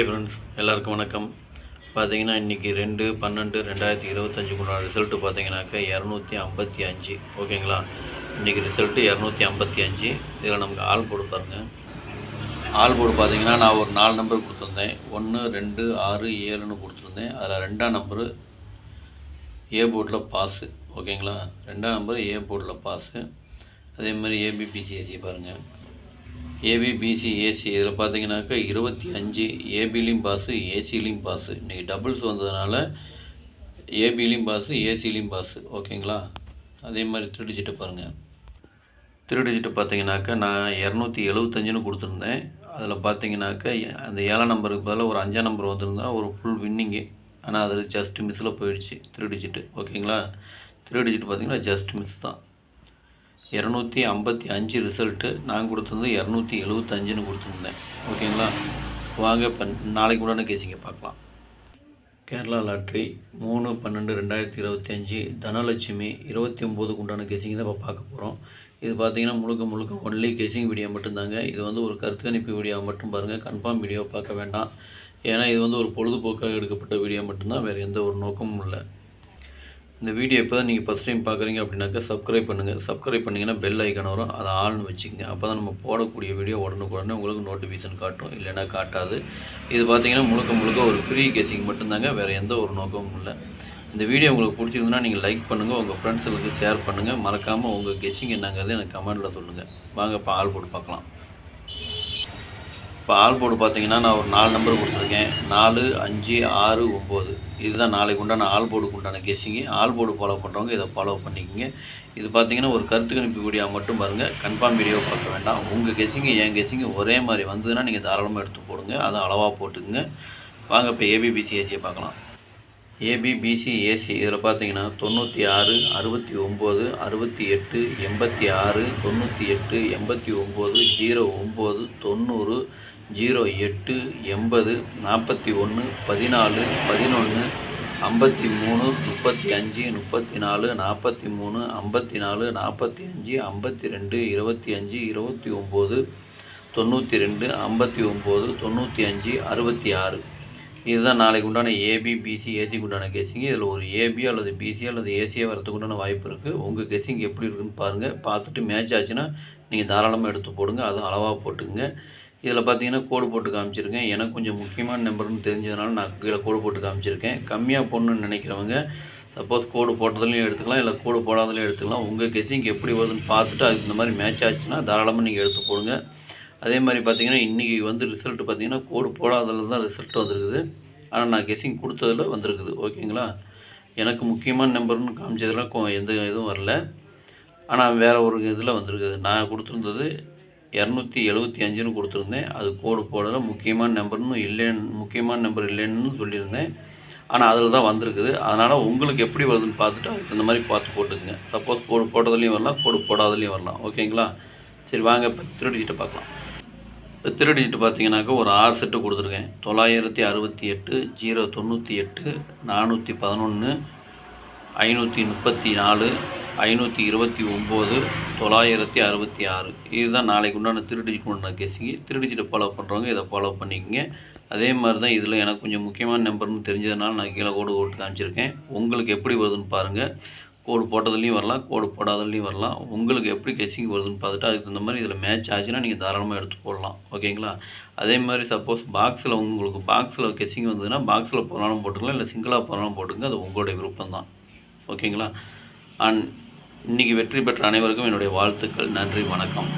Friends எல்லாருக்கும் வணக்கம். பார்த்தீங்கன்னா இன்றைக்கி 2/12/2025 உண்டான ரிசல்ட்டு பார்த்தீங்கன்னாக்கா 255. ஓகேங்களா? இன்றைக்கி ரிசல்ட்டு 255. இதில் நமக்கு ஆல் போர்டு பாருங்கள். ஆல் போர்டு பார்த்தீங்கன்னா நான் ஒரு 4 நம்பர் கொடுத்துருந்தேன். 1, 2, 6, 7ன்னு கொடுத்துருந்தேன். அதில் 2ஆம் நம்பரு ஏ போர்டில் பாஸு. ஓகேங்களா? 2ஆம் நம்பர் ஏ போர்டில் பாஸு. அதேமாதிரி ஏபிபிசிஎஸ்சி பாருங்கள். ஏபிபிசி ஏசி இதில் பார்த்தீங்கன்னாக்கா 25 ஏபிலையும் பாஸு ஏசிலையும் பாஸு. இன்றைக்கி டபுள்ஸ் வந்ததுனால ஏபிலையும் பாஸு ஏசிலையும் பாஸு. ஓகேங்களா? அதே மாதிரி 3 டிஜிட்டு பாருங்கள். 3 டிஜிட்டு பார்த்தீங்கன்னாக்கா நான் 275ன்னு கொடுத்துருந்தேன். அதில் பார்த்தீங்கன்னாக்கா அந்த 7ஆம் நம்பருக்கு பதிலாக ஒரு 5ஆம் நம்பர் வந்திருந்தா ஒரு ஃபுல் வின்னிங்கு. ஆனால் அது ஜஸ்ட் மிஸ்ஸில் போயிடுச்சு 3 டிஜிட்டு. ஓகேங்களா? 3 டிஜிட்டு பார்த்தீங்கன்னா ஜஸ்ட் மிஸ் தான். 255 ரிசல்ட்டு. நான் கொடுத்துருந்து 275ன்னு கொடுத்துருந்தேன். ஓகேங்களா? வாங்க இப்போ நாளைக்கு உண்டான கேசிங்க பார்க்கலாம். கேரளா லாட்ரி 3/12/2025 தனலட்சுமி 29க்கு உண்டான கேசிங்க தான் இப்போ பார்க்க போகிறோம். இது பார்த்தீங்கன்னா முழுக்க ஒன்லி கேசிங் வீடியோ மட்டும்தாங்க. இது ஒரு கருத்து கணிப்பு வீடியோ மட்டும் பாருங்கள். கன்ஃபார்ம் வீடியோ பார்க்க வேண்டாம். ஏன்னா இது ஒரு பொழுதுபோக்காக எடுக்கப்பட்ட வீடியோ மட்டும்தான், வேறு எந்த ஒரு நோக்கமும் இல்லை. இந்த வீடியோ இப்போ தான் நீங்கள் ஃபஸ்ட் டைம் பார்க்குறீங்க அப்படின்னாக்கா சப்ஸ்கிரைப் பண்ணுங்கள். சப்ஸ்கிரைப் பண்ணிங்கன்னா பெல் ஐக்கான் வரும், அதை ஆள்னு வச்சுக்கோங்க. அப்போ தான் நம்ம போடக்கூடிய வீடியோ உடனுக்குடனே உங்களுக்கு நோட்டிஃபிகேஷன் காட்டும், இல்லைன்னா காட்டாது. இது பார்த்தீங்கன்னா முழுக்க ஒரு ஃப்ரீ கேசிங் மட்டும்தாங்க, வேறு எந்த ஒரு நோக்கமும் இல்லை. இந்த வீடியோ உங்களுக்கு பிடிச்சிருந்துன்னா நீங்கள் லைக் பண்ணுங்கள், உங்கள் ஃப்ரெண்ட்ஸுகளுக்கு ஷேர் பண்ணுங்கள். மறக்காமல் உங்கள் கெஸ்ஸிங் என்னங்கிறது எனக்கு கமெண்ட்டில் சொல்லுங்கள். வாங்க இப்போ ஆல் போட்டு பார்க்கலாம். இப்போ ஆல் போர்டு பார்த்தீங்கன்னா நான் ஒரு 4 நம்பர் கொடுத்துருக்கேன். 4, 5, 6, 9. இதுதான் நாளைக்கு உண்டான ஆல் போர்டுக்கு உண்டான கெஸ்ஸிங்கு. ஆல் போர்டு ஃபாலோ பண்ணுறவங்க இதை ஃபாலோ பண்ணிக்கோங்க. இது பார்த்தீங்கன்னா ஒரு கருத்து கணிப்பு வீடியோ மட்டும் பாருங்கள். கன்ஃபார்ம் வீடியோ பார்க்க வேண்டாம். உங்கள் கெஸ்ஸிங்கு என் கெஸ்ஸிங்கு ஒரே மாதிரி வந்ததுன்னா நீங்கள் தாராளமாக எடுத்து போடுங்க, அதை அளவாக போட்டுக்குங்க. வாங்க இப்போ ஏபிபிசி ஏசியை பார்க்கலாம். ஏபிபிசி ஏசி இதில் பார்த்தீங்கன்னா 96, 69, 68, 86, 98, 89, 09, 90, 08, 80, 41, 14, 11, 53, 35, 34, 43, 54, 45, 52, 25, 29, 92, 59, 95, 66. இதுதான் நாளைக்கு உண்டான ஏபிபிசி ஏசிக்கு உண்டான கெஸ்ஸிங்கு. இதில் ஒரு ஏபி அல்லது பிசி அல்லது ஏசியாக வரதுக்கு உண்டான வாய்ப்பு இருக்குது. உங்கள் கெஸ்ஸிங் எப்படி இருக்குதுன்னு பாருங்கள். பார்த்துட்டு மேட்ச் ஆச்சுன்னா நீங்கள் தாராளமாக எடுத்து போடுங்க, அதுவும் அளவாக போட்டுக்குங்க. இதில் பார்த்தீங்கன்னா கோடு போட்டு காமிச்சிருக்கேன். எனக்கு கொஞ்சம் முக்கியமான நம்பர்னு தெரிஞ்சதுனால நான் கீழே கோடு போட்டு காமிச்சிருக்கேன். கம்மியாக போடணுன்னு நினைக்கிறவங்க சப்போஸ் கோடு போட்டதுலையும் எடுத்துக்கலாம், இல்லை கோடு போடாதலையும் எடுத்துக்கலாம். உங்கள் கெஸ்ஸிங் எப்படி வருதுன்னு பார்த்துட்டு அதுக்கு இந்த மாதிரி மேட்ச் ஆச்சுன்னா தாராளமாக நீங்கள் எடுத்து போடுங்க. அதே மாதிரி பார்த்தீங்கன்னா இன்றைக்கி ரிசல்ட்டு பார்த்தீங்கன்னா கோடு போடாததில் தான் ரிசல்ட் வந்திருக்குது. ஆனால் நான் கெஸ்ஸிங் கொடுத்ததில் வந்திருக்குது. ஓகேங்களா? எனக்கு முக்கியமான நம்பர்னு காமிச்சதெல்லாம் எந்த இதுவும் வரல. ஆனால் வேறு ஒரு இதில் வந்திருக்குது. நான் கொடுத்துருந்தது 275ன்னு கொடுத்துருந்தேன். அது கோடு போடலை. முக்கியமான நம்பர் இல்லைன்னு சொல்லியிருந்தேன். ஆனால் அதில் தான் வந்திருக்குது. அதனால் உங்களுக்கு எப்படி வருதுன்னு பார்த்துட்டு அதுக்கு இந்த மாதிரி பார்த்து போட்டுக்குங்க. சப்போஸ் கோடு போட்டதுலேயும் வரலாம், கோடு போடாதலையும் வரலாம். ஓகேங்களா? சரி வாங்க இப்போ 3 டிஜிட்டை பார்க்கலாம். 3 டிஜிட்டு பார்த்தீங்கன்னாக்கா ஒரு 6 செட்டு கொடுத்துருக்கேன். 968, 098, 411, 534, 529, 966. இதுதான் நாளைக்கு உண்டான 3 டிஜிட் உண்டான கெஸ்ஸிங்கு. 3 டிஜிட்டை ஃபாலோ பண்ணுறவங்க இதை ஃபாலோ பண்ணிக்கோங்க. அதே மாதிரி தான் இதில் எனக்கு கொஞ்சம் முக்கியமான நம்பர்னு தெரிஞ்சதுனால நான் கீழே கோடு போட்டு காமிச்சிருக்கேன். உங்களுக்கு எப்படி வருதுன்னு பாருங்கள். கோடு போட்டதுலேயும் வரலாம், கோடு போடாததுலேயும் வரலாம். உங்களுக்கு எப்படி கெஸ்ஸிங் வருதுன்னு பார்த்துட்டு அதுக்கு இந்த மாதிரி இதில் மேட்ச் ஆச்சுன்னா நீங்கள் தாராளமாக எடுத்து போடலாம். ஓகேங்களா? அதே மாதிரி சப்போஸ் உங்களுக்கு பாக்ஸில் கெஸ்ஸிங் வந்ததுன்னா பாக்ஸில் போனாலும் போட்டுக்கலாம், இல்லை சிங்கிளாக போனாலும் போட்டுங்க. அது உங்களுடைய விருப்பம் தான். ஓகேங்களா? இன்றைக்கி வெற்றி பெற்ற அனைவருக்கும் என்னுடைய வாழ்த்துக்கள். நன்றி, வணக்கம்.